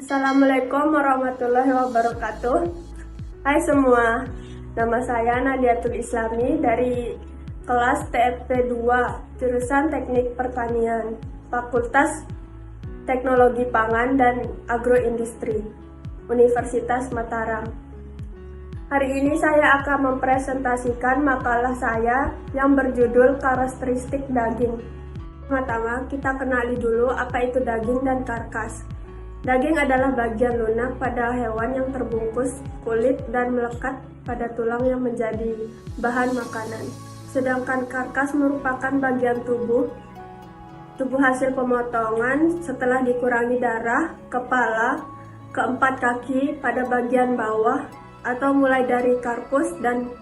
Assalamualaikum warahmatullahi wabarakatuh. Hai semua, nama saya Nadiatul Islami dari kelas TFP 2, jurusan Teknik Pertanian, Fakultas Teknologi Pangan dan Agroindustri, Universitas Mataram. Hari ini saya akan mempresentasikan makalah saya yang berjudul Karakteristik Daging. Pertama, kita kenali dulu apa itu daging dan karkas. Daging adalah bagian lunak pada hewan yang terbungkus kulit dan melekat pada tulang yang menjadi bahan makanan. Sedangkan karkas merupakan bagian tubuh hasil pemotongan setelah dikurangi darah, kepala, keempat kaki pada bagian bawah atau mulai dari karpus dan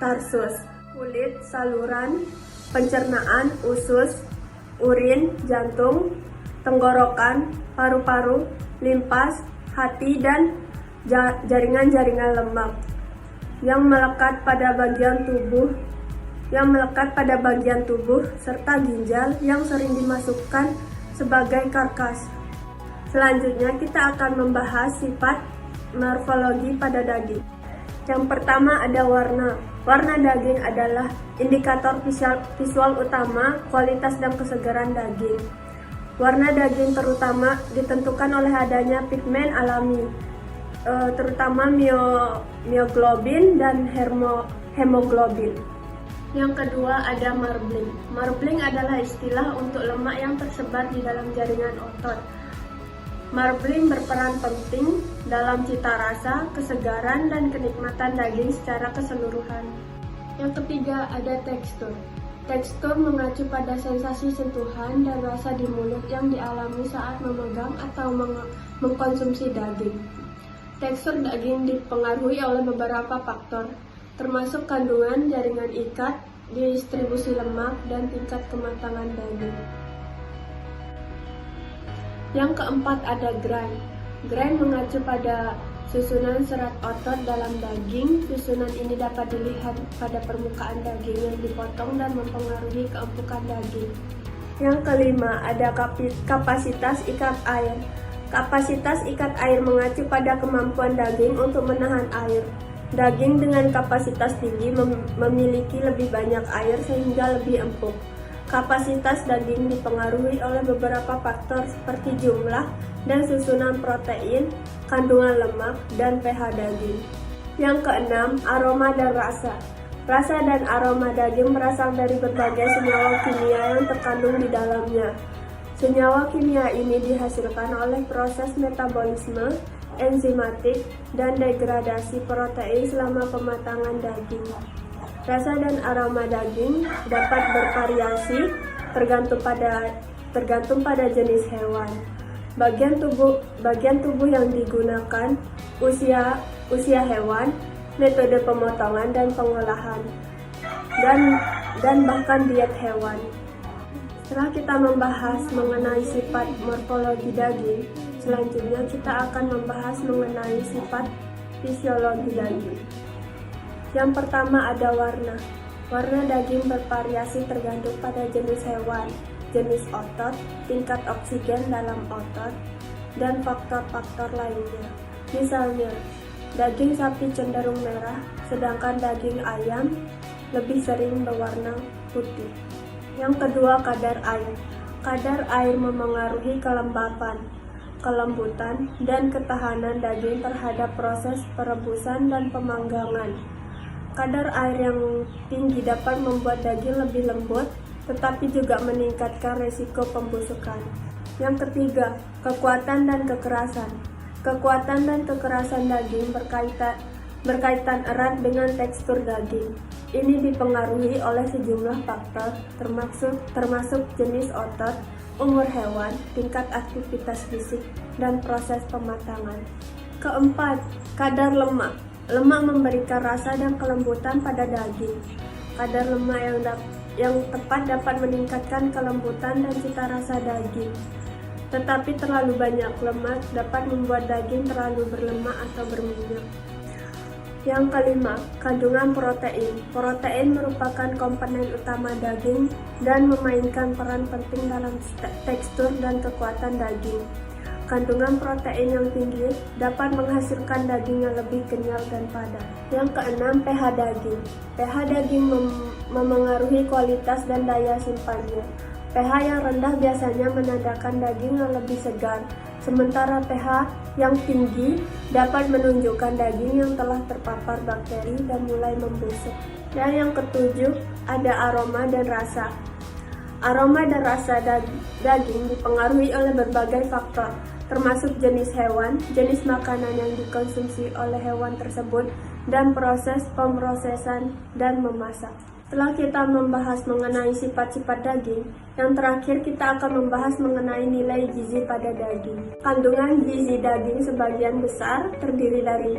tarsus, kulit, saluran, pencernaan, usus, urin, jantung, tenggorokan, paru-paru, limpas, hati, dan jaringan-jaringan lemak yang melekat pada bagian tubuh serta ginjal yang sering dimasukkan sebagai karkas. Selanjutnya kita akan membahas sifat morfologi pada daging. Yang pertama ada warna. Warna daging adalah indikator visual utama kualitas dan kesegaran daging. Warna daging terutama ditentukan oleh adanya pigmen alami, terutama myoglobin dan hemoglobin. Yang kedua ada marbling. Marbling adalah istilah untuk lemak yang tersebar di dalam jaringan otot. Marbling berperan penting dalam cita rasa, kesegaran, dan kenikmatan daging secara keseluruhan. Yang ketiga ada tekstur. Tekstur mengacu pada sensasi sentuhan dan rasa di mulut yang dialami saat memegang atau mengkonsumsi daging. Tekstur daging dipengaruhi oleh beberapa faktor, termasuk kandungan jaringan ikat, distribusi lemak, dan tingkat kematangan daging. Yang keempat ada grind. Grind mengacu pada susunan serat otot dalam daging. Susunan ini dapat dilihat pada permukaan daging yang dipotong dan mempengaruhi keempukan daging. Yang kelima ada kapasitas ikat air. Kapasitas ikat air mengacu pada kemampuan daging untuk menahan air. Daging dengan kapasitas tinggi memiliki lebih banyak air sehingga lebih empuk. Kapasitas daging dipengaruhi oleh beberapa faktor seperti jumlah dan susunan protein, kandungan lemak, dan pH daging. Yang keenam, aroma dan rasa. Rasa dan aroma daging berasal dari berbagai senyawa kimia yang terkandung di dalamnya. Senyawa kimia ini dihasilkan oleh proses metabolisme, enzimatik, dan degradasi protein selama pematangan daging. Rasa dan aroma daging dapat bervariasi tergantung pada jenis hewan, bagian tubuh yang digunakan, usia hewan, metode pemotongan dan pengolahan, dan bahkan diet hewan. Setelah kita membahas mengenai sifat morfologi daging, selanjutnya kita akan membahas mengenai sifat fisiologi daging. Yang pertama ada warna. Warna daging bervariasi tergantung pada jenis hewan, jenis otot, tingkat oksigen dalam otot, dan faktor-faktor lainnya. Misalnya, daging sapi cenderung merah, sedangkan daging ayam lebih sering berwarna putih. Yang kedua kadar air. Kadar air memengaruhi kelembapan, kelembutan, dan ketahanan daging terhadap proses perebusan dan pemanggangan. Kadar air yang tinggi dapat membuat daging lebih lembut, tetapi juga meningkatkan risiko pembusukan. Yang ketiga, kekuatan dan kekerasan. Kekuatan dan kekerasan daging berkaitan erat dengan tekstur daging. Ini dipengaruhi oleh sejumlah faktor, termasuk jenis otot, umur hewan, tingkat aktivitas fisik, dan proses pematangan. Keempat, kadar lemak. Lemak memberikan rasa dan kelembutan pada daging. Kadar lemak yang tepat dapat meningkatkan kelembutan dan cita rasa daging. Tetapi terlalu banyak lemak dapat membuat daging terlalu berlemak atau berminyak. Yang kelima, kandungan protein. Protein merupakan komponen utama daging dan memainkan peran penting dalam tekstur dan kekuatan daging. Kandungan protein yang tinggi dapat menghasilkan daging yang lebih kenyal dan padat. Yang keenam, pH daging. pH daging memengaruhi kualitas dan daya simpannya. pH yang rendah biasanya menandakan daging yang lebih segar, sementara pH yang tinggi dapat menunjukkan daging yang telah terpapar bakteri dan mulai membusuk. Dan yang ketujuh, ada aroma dan rasa. Aroma dan rasa daging dipengaruhi oleh berbagai faktor, termasuk jenis hewan, jenis makanan yang dikonsumsi oleh hewan tersebut, dan proses pemrosesan dan memasak. Setelah kita membahas mengenai sifat-sifat daging, yang terakhir kita akan membahas mengenai nilai gizi pada daging. Kandungan gizi daging sebagian besar terdiri dari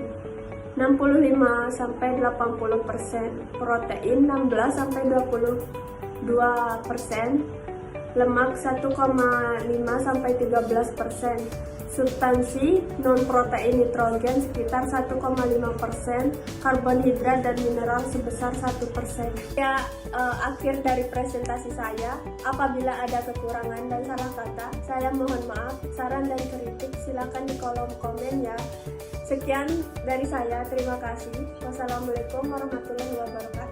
65-80%, protein 16-22%, lemak 1,5-13%, substansi non-protein nitrogen sekitar 1,5%, karbohidrat dan mineral sebesar 1%. Ya, akhir dari presentasi saya. Apabila ada kekurangan dan salah kata, saya mohon maaf. Saran dan kritik silakan di kolom komen ya. Sekian dari saya, terima kasih. Wassalamualaikum warahmatullahi wabarakatuh.